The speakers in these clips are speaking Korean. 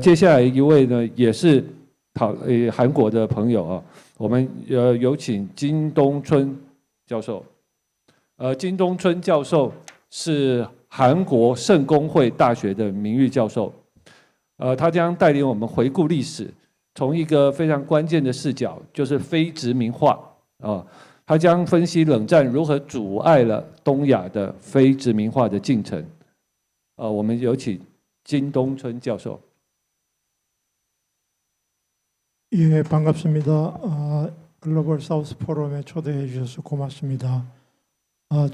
接下来一位呢，也是韩国的朋友啊，我们有请金东春教授。金东春教授是韩国圣公会大学的名誉教授，他将带领我们回顾历史，从一个非常关键的视角，就是非殖民化啊，他将分析冷战如何阻碍了东亚的非殖民化的进程。我们有请金东春教授。 예, 반갑습니다. 글로벌 사우스 포럼에 초대해 주셔서 고맙습니다.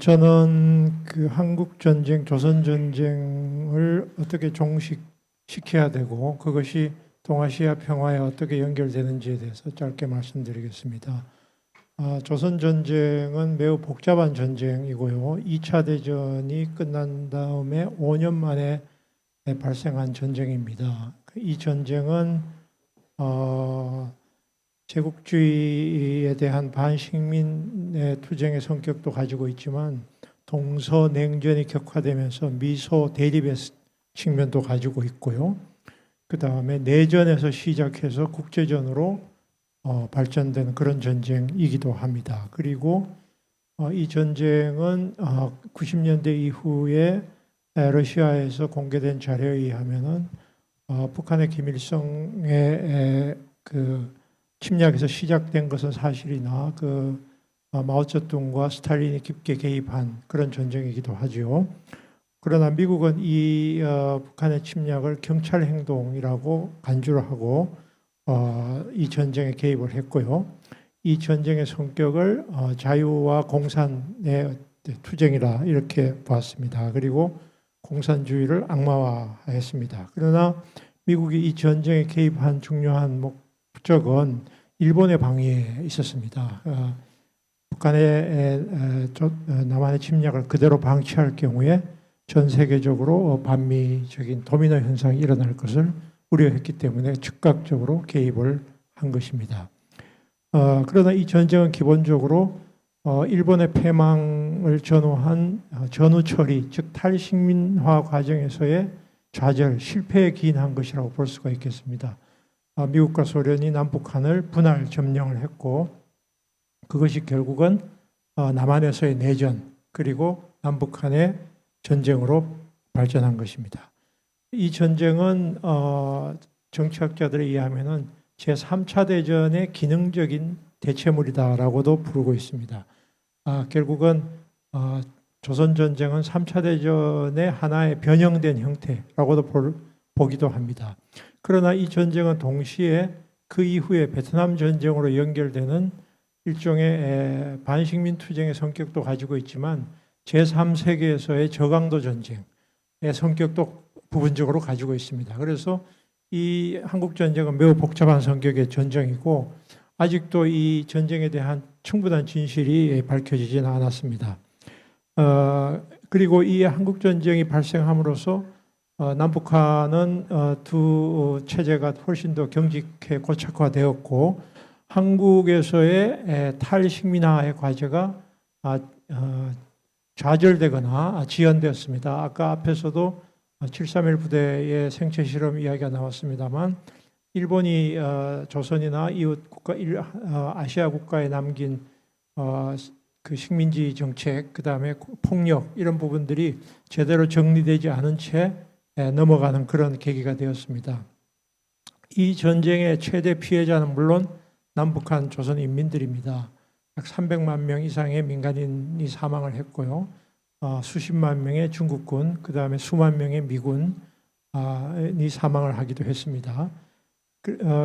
저는 그 한국 전쟁, 조선 전쟁을 어떻게 종식시켜야 되고 그것이 동아시아 평화에 어떻게 연결되는지에 대해서 짧게 말씀드리겠습니다. 조선 전쟁은 매우 복잡한 전쟁이고요. 2차 대전이 끝난 다음에 5년 만에 발생한 전쟁입니다. 이 전쟁은 제국주의에 대한 반식민의 투쟁의 성격도 가지고 있지만 동서냉전이 격화되면서 미소 대립의 측면도 가지고 있고요. 그 다음에 내전에서 시작해서 국제전으로 발전된 그런 전쟁이기도 합니다. 그리고 이 전쟁은 90년대 이후에 러시아에서 공개된 자료에 의하면은 북한의 김일성의 그 침략에서 시작된 것은 사실이나 그 마오쩌둥과 스탈린이 깊게 개입한 그런 전쟁이기도 하죠. 그러나 미국은 이 북한의 침략을 경찰 행동이라고 간주를 하고 이 전쟁에 개입을 했고요. 이 전쟁의 성격을 자유와 공산의 투쟁이라 이렇게 봤습니다. 그리고 공산주의를 악마화했습니다. 그러나 미국이 이 전쟁에 개입한 중요한 목적은 일본의 방위에 있었습니다. 북한의 남한의 침략을 그대로 방치할 경우에 전 세계적으로 반미적인 도미노 현상이 일어날 것을 우려했기 때문에 즉각적으로 개입을 한 것입니다. 그러나 이 전쟁은 기본적으로 일본의 패망을 전후한 전후 처리, 즉 탈식민화 과정에서의 좌절, 실패에 기인한 것이라고 볼 수가 있겠습니다. 미국과 소련이 남북한을 분할 점령을 했고 그것이 결국은 남한에서의 내전 그리고 남북한의 전쟁으로 발전한 것입니다. 이 전쟁은 정치학자들에 의하면은 제3차 대전의 기능적인 대체물이다라고도 부르고 있습니다. 결국은 조선전쟁은 3차 대전의 하나의 변형된 형태라고도 보기도 합니다. 그러나 이 전쟁은 동시에 그 이후에 베트남 전쟁으로 연결되는 일종의 반식민 투쟁의 성격도 가지고 있지만 제3세계에서의 저강도 전쟁의 성격도 부분적으로 가지고 있습니다. 그래서 이 한국 전쟁은 매우 복잡한 성격의 전쟁이고 아직도 이 전쟁에 대한 충분한 진실이 밝혀지지는 않았습니다. 그리고 이 한국 전쟁이 발생함으로써 남북한은 두 체제가 훨씬 더 경직해 고착화되었고 한국에서의 탈식민화의 과제가 좌절되거나 지연되었습니다. 아까 앞에서도 731 부대의 생체 실험 이야기가 나왔습니다만 일본이 조선이나 이웃 국가, 아시아 국가에 남긴 그 식민지 정책, 그 다음에 폭력 이런 부분들이 제대로 정리되지 않은 채 넘어가는 그런 계기가 되었습니다. 이 전쟁의 최대 피해자는 물론 남북한 조선 인민들입니다. 약 300만 명 이상의 민간인이 사망을 했고요. 수십만 명의 중국군, 그 다음에 수만 명의 미군이 사망을 하기도 했습니다.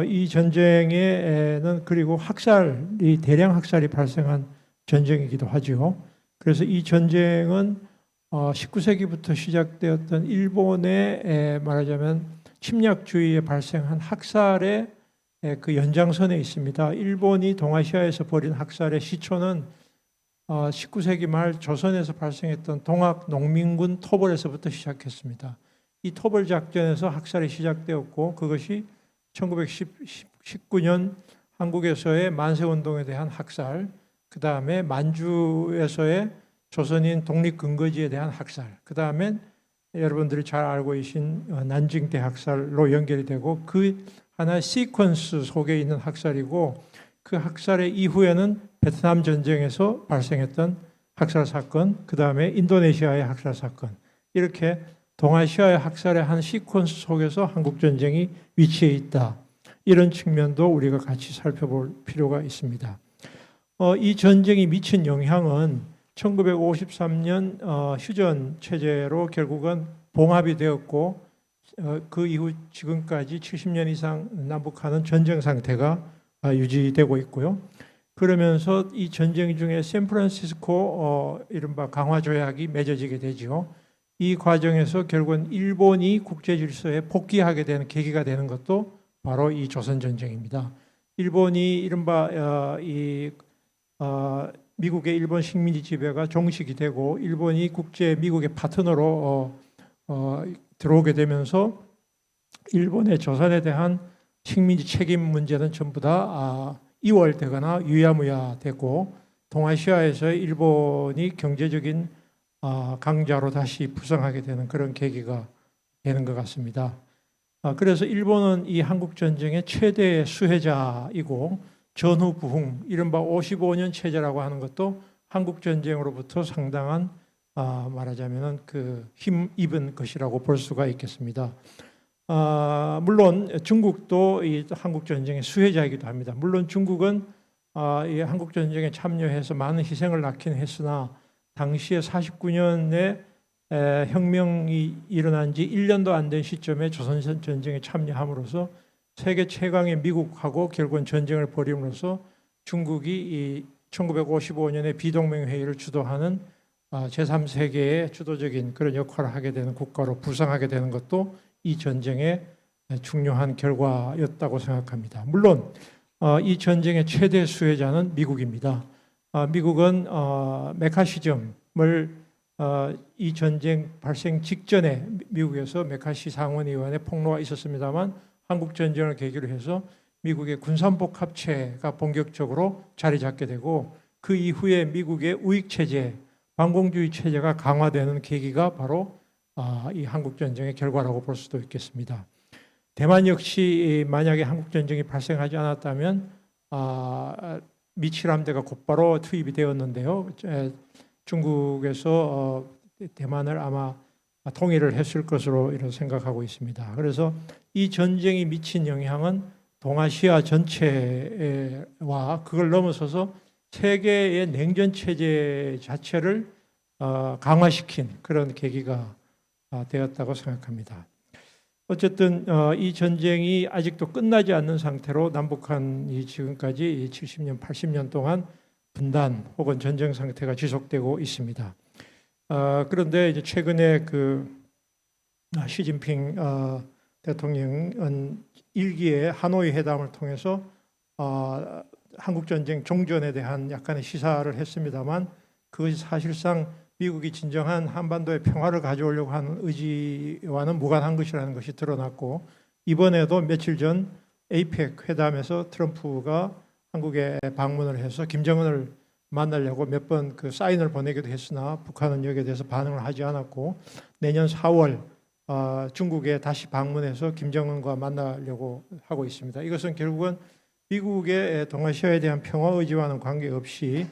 이 전쟁에는 그리고 대량 학살이 발생한 전쟁이기도 하죠. 그래서 이 전쟁은 19세기부터 시작되었던 일본의 말하자면 침략주의에 발생한 학살의 그 연장선에 있습니다. 일본이 동아시아에서 벌인 학살의 시초는 19세기 말 조선에서 발생했던 동학 농민군 토벌에서부터 시작했습니다. 이 토벌 작전에서 학살이 시작되었고 그것이 1919년 한국에서의 만세운동에 대한 학살, 그 다음에 만주에서의 조선인 독립근거지에 대한 학살, 그 다음에 여러분들이 잘 알고 계신 난징대 학살로 연결이 되고 그 하나의 시퀀스 속에 있는 학살이고 그 학살의 이후에는 베트남 전쟁에서 발생했던 학살 사건, 그 다음에 인도네시아의 학살 사건, 이렇게 동아시아의 학살의 한 시퀀스 속에서 한국 전쟁이 위치해 있다. 이런 측면도 우리가 같이 살펴볼 필요가 있습니다. 이 전쟁이 미친 영향은 1953년 휴전 체제로 결국은 봉합이 되었고 그 이후 지금까지 70년 이상 남북한은 전쟁 상태가 유지되고 있고요. 그러면서 이 전쟁 중에 샌프란시스코 이른바 강화 조약이 맺어지게 되죠. 이 과정에서 결국은 일본이 국제 질서에 복귀하게 되는 계기가 되는 것도 바로 이 조선 전쟁입니다. 일본이 이른바 미국의 일본 식민지 지배가 종식이 되고 일본이 국제 미국의 파트너로 들어오게 되면서 일본의 조선에 대한 식민지 책임 문제는 전부 다 이월되거나 유야무야되고 동아시아에서 일본이 경제적인 강자로 다시 부상하게 되는 그런 계기가 되는 것 같습니다. 그래서 일본은 이 한국 전쟁의 최대 수혜자이고 전후 부흥, 이른바 55년 체제라고 하는 것도 한국 전쟁으로부터 상당한 말하자면은 그 힘입은 것이라고 볼 수가 있겠습니다. 물론 중국도 이 한국 전쟁의 수혜자이기도 합니다. 물론 중국은 이 한국 전쟁에 참여해서 많은 희생을 낳긴 했으나 당시에 49년에 혁명이 일어난 지 1년도 안 된 시점에 조선 전쟁에 참여함으로써 세계 최강의 미국하고 결국은 전쟁을 벌임으로써 중국이 이 1955년에 비동맹회의를 주도하는 제3세계의 주도적인 그런 역할을 하게 되는 국가로 부상하게 되는 것도 이 전쟁의 중요한 결과였다고 생각합니다. 물론 이 전쟁의 최대 수혜자는 미국입니다. 미국은 메카시즘을 이 전쟁 발생 직전에 미국에서 메카시 상원의원의 폭로가 있었습니다만 한국 전쟁을 계기로 해서 미국의 군산복 합체가 본격적으로 자리 잡게 되고 그 이후에 미국의 우익 체제, 반공주의 체제가 강화되는 계기가 바로 이 한국 전쟁의 결과라고 볼 수도 있겠습니다. 대만 역시 만약에 한국 전쟁이 발생하지 않았다면 미칠함대가 곧바로 투입이 되었는데요. 중국에서 대만을 아마 통일을 했을 것으로 이런 생각하고 있습니다. 그래서 이 전쟁이 미친 영향은 동아시아 전체와 그걸 넘어서서 세계의 냉전 체제 자체를 강화시킨 그런 계기가 되었다고 생각합니다. 어쨌든 이 전쟁이 아직도 끝나지 않는 상태로 남북한이 지금까지 70년, 80년 동안 분단 혹은 전쟁 상태가 지속되고 있습니다. 그런데 이제 최근에 그 시진핑 대통령은 일기에 하노이 회담을 통해서 한국 전쟁 종전에 대한 약간의 시사를 했습니다만 그것이 사실상 미국이 진정한 한반도의 평화를 가져오려고 하는 의지와는 무관한 것이라는 것이 드러났고 이번에도 며칠 전 에이펙 회담에서 트럼프가 한국에 방문을 해서 김정은을 만나려고 몇 번 그 사인을 보내기도 했으나 북한은 여기에 대해서 반응을 하지 않았고 내년 4월 중국에 다시 방문해서 김정은과 만나려고 하고 있습니다. 이것은 결국은 미국의 동아시아에 대한 평화 의지와는 관계없이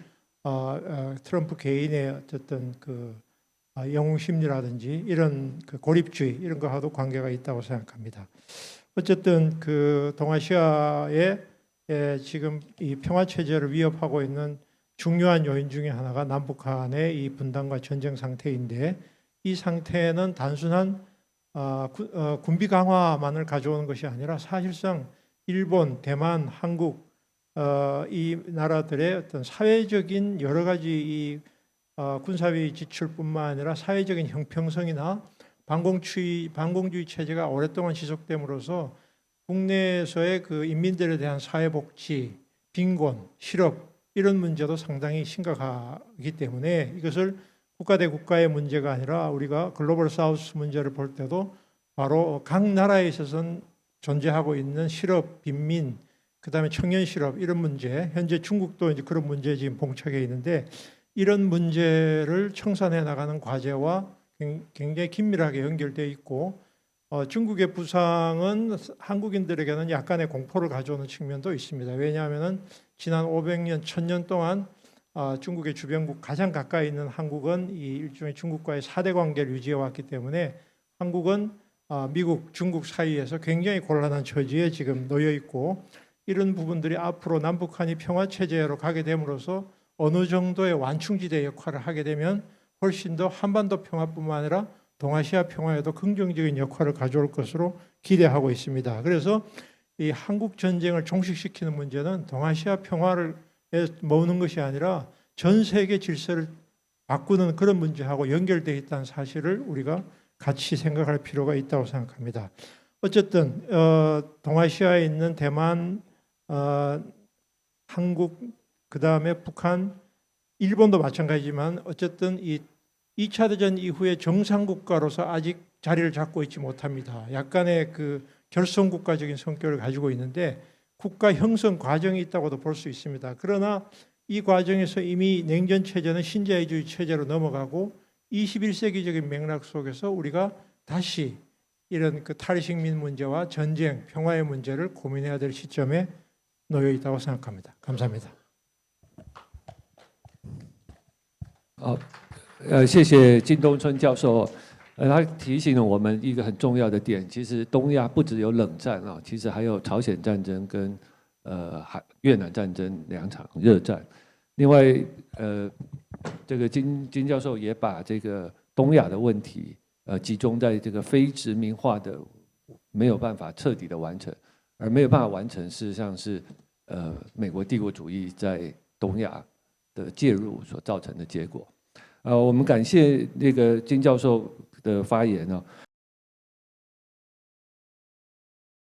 트럼프 개인의 어쨌든 그 영웅 심리라든지 이런 그 고립주의 이런 거하고도 관계가 있다고 생각합니다. 어쨌든 그 동아시아에 지금 이 평화 체제를 위협하고 있는 중요한 요인 중에 하나가 남북한의 이 분단과 전쟁 상태인데 이 상태는 단순한 군비 강화만을 가져오는 것이 아니라 사실상 일본, 대만, 한국 이 나라들의 어떤 사회적인 여러 가지 이 군사비 지출뿐만 아니라 사회적인 형평성이나 반공주의 체제가 오랫동안 지속됨으로써 국내에서의 그 인민들에 대한 사회복지, 빈곤, 실업 이런 문제도 상당히 심각하기 때문에 이것을 국가 대 국가의 문제가 아니라 우리가 글로벌 사우스 문제를 볼 때도 바로 각 나라에 있어서는 존재하고 있는 실업, 빈민, 그다음에 청년 실업 이런 문제, 현재 중국도 이제 그런 문제에 지금 봉착해 있는데 이런 문제를 청산해 나가는 과제와 굉장히 긴밀하게 연결되어 있고 중국의 부상은 한국인들에게는 약간의 공포를 가져오는 측면도 있습니다. 왜냐하면 지난 500년, 1000년 동안 중국의 주변국 가장 가까이 있는 한국은 이 일종의 중국과의 4대 관계를 유지해 왔기 때문에 한국은 미국, 중국 사이에서 굉장히 곤란한 처지에 지금 놓여 있고 이런 부분들이 앞으로 남북한이 평화 체제로 가게 됨으로써 어느 정도의 완충지대 역할을 하게 되면 훨씬 더 한반도 평화뿐만 아니라 동아시아 평화에도 긍정적인 역할을 가져올 것으로 기대하고 있습니다. 그래서 이 한국 전쟁을 종식시키는 문제는 동아시아 평화를 모으는 것이 아니라 전 세계 질서를 바꾸는 그런 문제하고 연결되어 있다는 사실을 우리가 같이 생각할 필요가 있다고 생각합니다. 어쨌든 동아시아에 있는 대만, 한국, 그 다음에 북한, 일본도 마찬가지지만 어쨌든 이 2차 대전 이후에 정상국가로서 아직 자리를 잡고 있지 못합니다. 약간의 그 결성국가적인 성격을 가지고 있는데 국가 형성 과정이 있다고도 볼 수 있습니다. 그러나 이 과정에서 이미 냉전 체제는 신자유주의 체제로 넘어가고 21세기적인 맥락 속에서 우리가 다시 이런 그 탈식민 문제와 전쟁, 평화의 문제를 고민해야 될 시점에 놓여 있다고 생각합니다. 감사합니다. 谢谢金东春教授，他提醒了我们一个很重要的点，其实东亚不只有冷战啊，其实还有朝鲜战争跟越南战争2场热战。另外这个金教授也把这个东亚的问题集中在这个非殖民化的没有办法彻底的完成，而没有办法完成，事实上是美国帝国主义在东亚的介入所造成的结果。我们感谢那个金教授的发言呢。